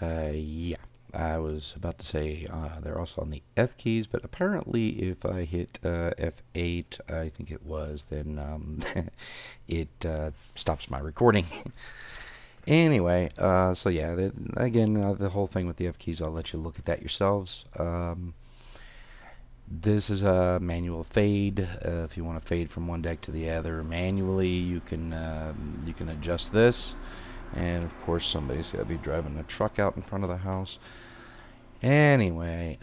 Yeah, I was about to say they're also on the F keys, but apparently if I hit F8, I think it was, then it stops my recording. Anyway, so yeah, again, the whole thing with the F keys, I'll let you look at that yourselves. This is a manual fade. If you want to fade from one deck to the other manually, you can adjust this. And of course, somebody's got to be driving a truck out in front of the house. Anyway,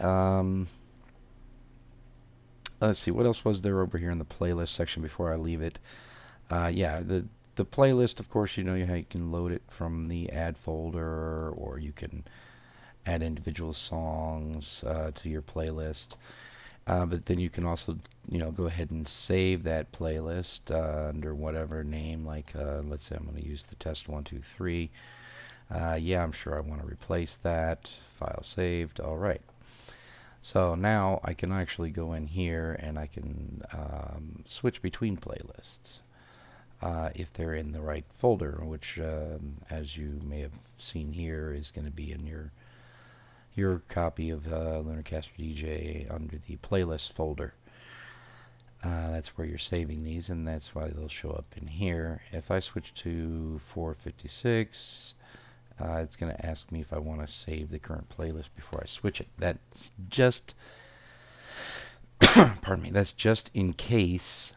let's see, what else was there over here in the playlist section before I leave it? Yeah, the playlist, of course, you know how you can load it from the add folder, or you can add individual songs to your playlist. But then you can also, go ahead and save that playlist under whatever name. Like, let's say I'm going to use the test 123. Yeah, I'm sure I want to replace that. File saved. All right. So now I can actually go in here and I can switch between playlists if they're in the right folder, which, as you may have seen here, is going to be in your copy of LunarCaster DJ under the playlist folder. That's where you're saving these, and that's why they'll show up in here. If I switch to 456, it's going to ask me if I want to save the current playlist before I switch it. That's just, pardon me, that's just in case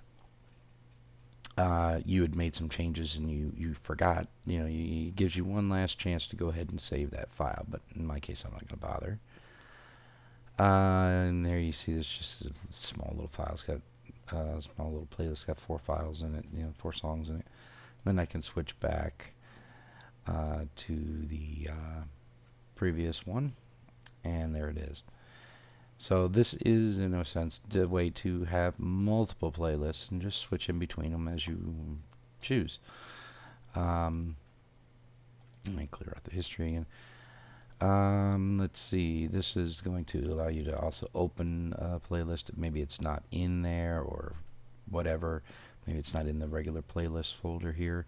you had made some changes and you forgot. It gives you one last chance to go ahead and save that file, but in my case, I'm not going to bother. And there you see, there's just a small little file. It's got a small little playlist. Got 4 files in it, 4 songs in it. Then I can switch back to the previous one, and there it is. So this is, in a sense, the way to have multiple playlists and just switch in between them as you choose. Let me clear out the history again. Let's see. This is going to allow you to also open a playlist. Maybe it's not in there or whatever. Maybe it's not in the regular playlist folder here.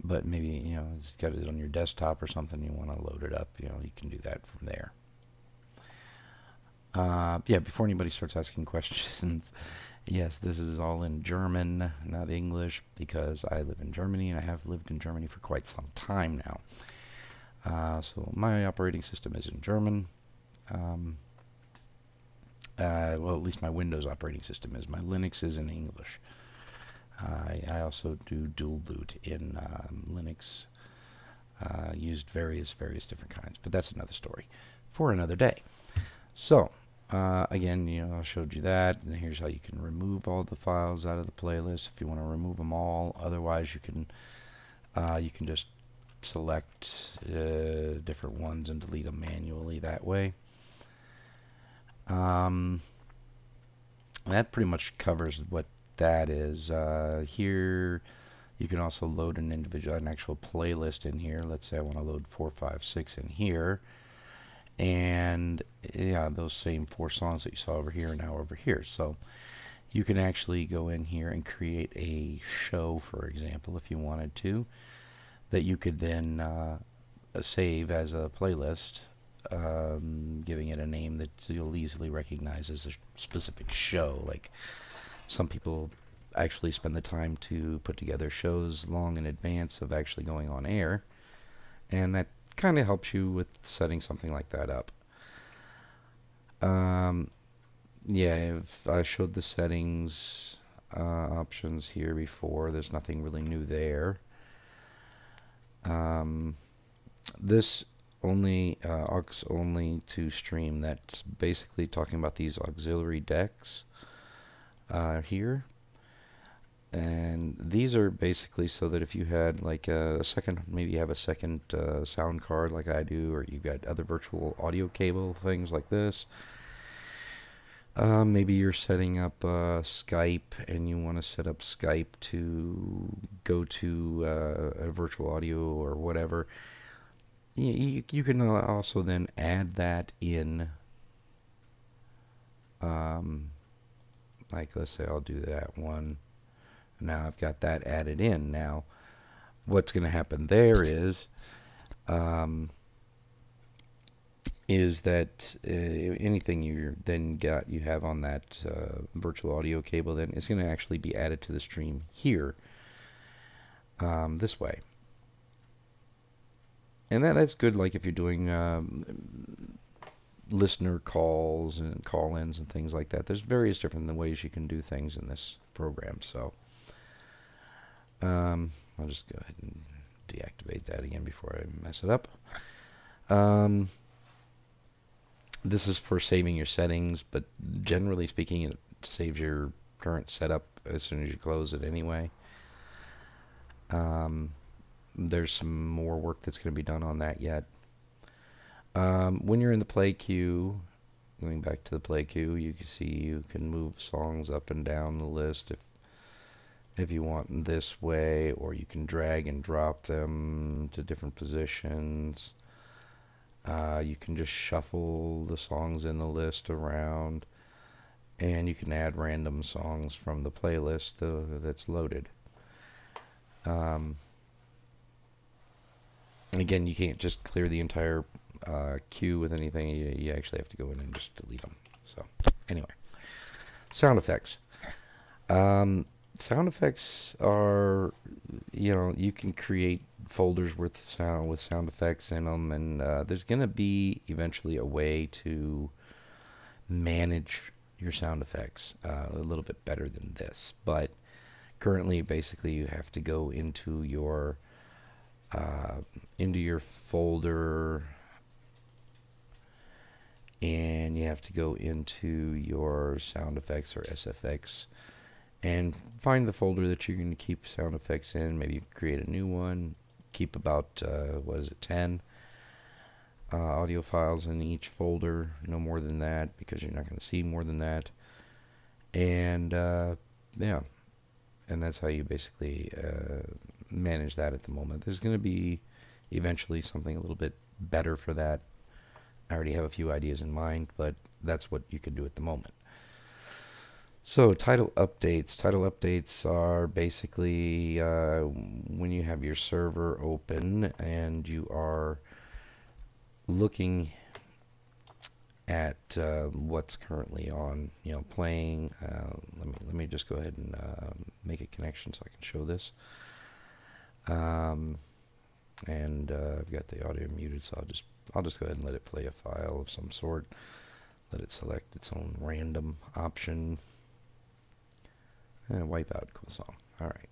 But maybe, it's got it on your desktop or something. You want to load it up. You can do that from there. Yeah, before anybody starts asking questions, yes, this is all in German, not English, because I live in Germany and I have lived in Germany for quite some time now. So my operating system is in German. Well, at least my Windows operating system is. My Linux is in English. I also do dual boot in Linux. Used various different kinds, but that's another story for another day. So, again, I showed you that, and here's how you can remove all the files out of the playlist if you want to remove them all. Otherwise, you can just select different ones and delete them manually that way. That pretty much covers what that is. Here, you can also load an actual playlist in here. Let's say I want to load 456 in here. And yeah, those same 4 songs that you saw over here are now over here. So you can actually go in here and create a show, for example, if you wanted to, that you could then save as a playlist, giving it a name that you'll easily recognize as a specific show. Like, some people actually spend the time to put together shows long in advance of actually going on air, and that kind of helps you with setting something like that up. Yeah, if I showed the settings options here before, there's nothing really new there. This only aux only to stream. That's basically talking about these auxiliary decks here. And these are basically so that if you had like a second, maybe you have a second sound card like I do, or you've got other virtual audio cable things like this. Maybe you're setting up Skype and you want to set up Skype to go to a virtual audio or whatever. You can also then add that in. Like, let's say I'll do that one. Now I've got that added in. Now, what's going to happen there is is that anything you have on that virtual audio cable then is going to actually be added to the stream here this way. And that's good, like if you're doing listener calls and call-ins and things like that. There's various different ways you can do things in this program. So I'll just go ahead and deactivate that again before I mess it up. This is for saving your settings, but generally speaking, it saves your current setup as soon as you close it anyway. There's some more work that's going to be done on that yet. When you're in the play queue, going back to the play queue, you can see you can move songs up and down the list if you want this way, or you can drag and drop them to different positions. You can just shuffle the songs in the list around, and you can add random songs from the playlist that's loaded. Again, you can't just clear the entire queue with anything. You actually have to go in and just delete them. So, anyway, sound effects. Sound effects are, you can create folders with sound effects in them, and there's going to be eventually a way to manage your sound effects a little bit better than this. But currently, basically, you have to go into your folder, and you have to go into your sound effects or SFX and find the folder that you're going to keep sound effects in. Maybe you create a new one, keep about 10 audio files in each folder, no more than that, because you're not going to see more than that. And yeah, and that's how you basically manage that at the moment. There's going to be eventually something a little bit better for that. I already have a few ideas in mind, but that's what you can do at the moment. So title updates. Title updates are basically when you have your server open and you are looking at what's currently on, playing. Let me just go ahead and make a connection so I can show this. And I've got the audio muted, so I'll just go ahead and let it play a file of some sort. Let it select its own random option. Wipeout, cool song. All right.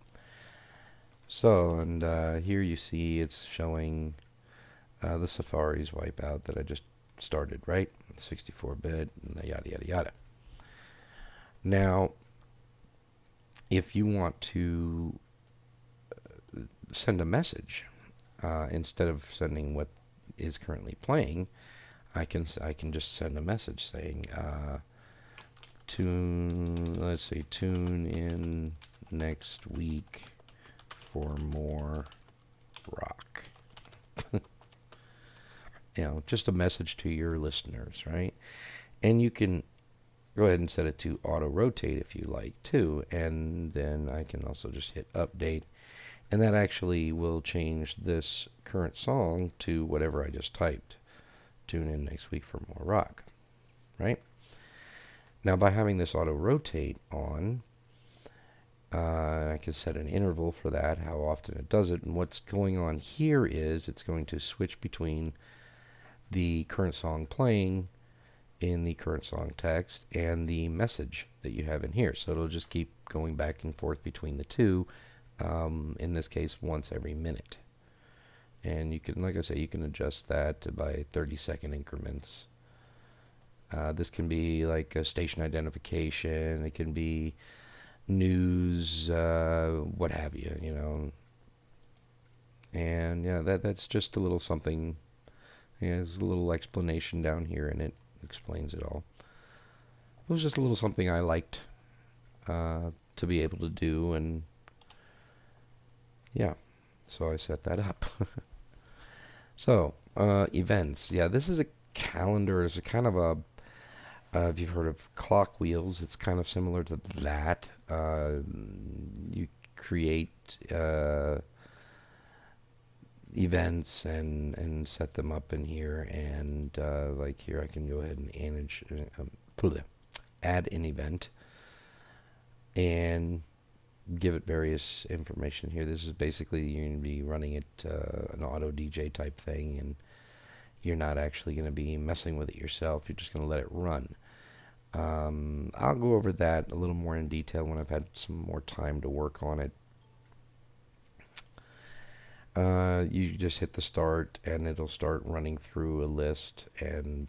So, and here you see it's showing the Safari's Wipeout that I just started, right? 64-bit, and yada, yada, yada. Now, if you want to send a message, instead of sending what is currently playing, I can just send a message saying, let's say tune in next week for more rock. Just a message to your listeners, right? And you can go ahead and set it to auto rotate if you like too, and then I can also just hit update, and that actually will change this current song to whatever I just typed. Tune in next week for more rock, right? Now, by having this auto rotate on, I can set an interval for that, how often it does it. And what's going on here is it's going to switch between the current song playing in the current song text and the message that you have in here. So it'll just keep going back and forth between the two, in this case, once every minute. And you can, like I say, you can adjust that by 30-second increments. This can be like a station identification. It can be news, what have you, And yeah, that's just a little something. Yeah, there's a little explanation down here, and it explains it all. It was just a little something I liked to be able to do, and yeah, so I set that up. So, events. Yeah, this is a calendar. It's a kind of a if you've heard of clock wheels, it's kind of similar to that. You create, events and set them up in here. And like here, I can go ahead and add an event and give it various information here. This is basically, you're going to be running it an auto DJ type thing, and you're not actually going to be messing with it yourself. You're just going to let it run. I'll go over that a little more in detail when I've had some more time to work on it. You just hit the start and it'll start running through a list, and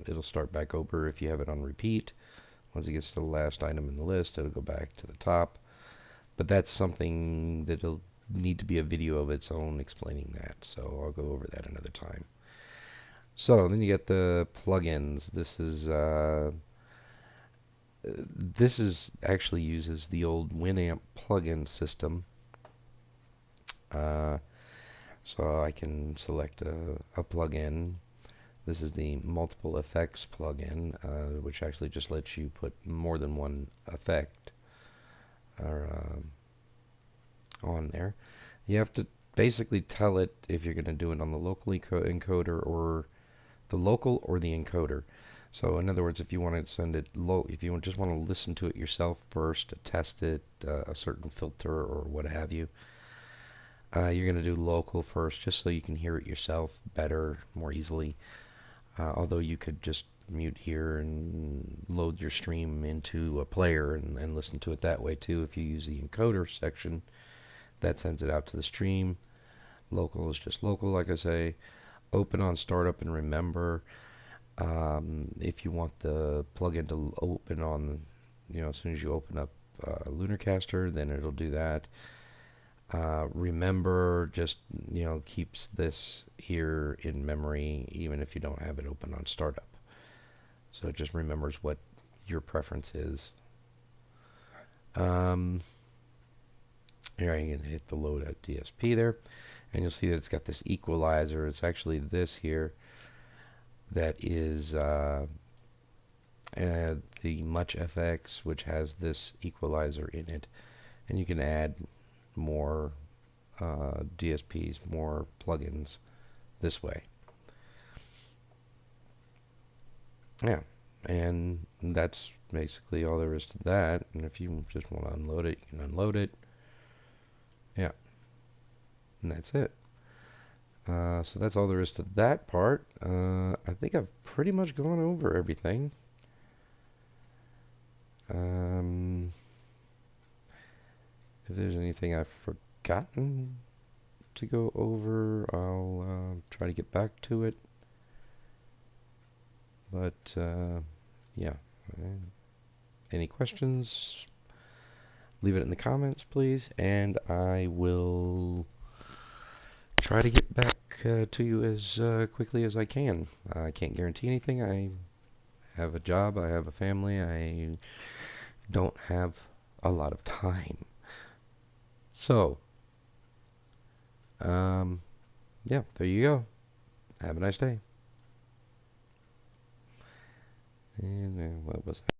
it'll start back over if you have it on repeat. Once it gets to the last item in the list, it'll go back to the top. But that's something that'll need to be a video of its own explaining that, so I'll go over that another time. So then you get the plugins. This is actually uses the old Winamp plugin system. So I can select a plugin. This is the multiple effects plugin, which actually just lets you put more than one effect on there. You have to basically tell it if you're going to do it on the local encoder or the local or the encoder. So in other words, if you want to send it if you just want to listen to it yourself first to test it, a certain filter or what have you, you're going to do local first, just so you can hear it yourself better, more easily. Although you could just mute here and load your stream into a player and listen to it that way too. If you use the encoder section, that sends it out to the stream. Local is just local, like I say. Open on startup, and remember, if you want the plugin to open on, as soon as you open up LunarCaster, then it'll do that. Remember just, keeps this here in memory even if you don't have it open on startup. So it just remembers what your preference is. Here I can hit the load at DSP there, and you'll see that it's got this equalizer. It's actually this here that is the Much FX, which has this equalizer in it, and you can add more DSPs, more plugins this way. Yeah, and that's basically all there is to that. And if you just want to unload it, you can unload it. Yeah, and that's it. So that's all there is to that part. I think I've pretty much gone over everything. If there's anything I've forgotten to go over, I'll try to get back to it. But yeah, any questions, leave it in the comments, please, and I will try to get back to you as quickly as I can. I can't guarantee anything. I have a job, I have a family, I don't have a lot of time. So, yeah, there you go. Have a nice day. And what was that?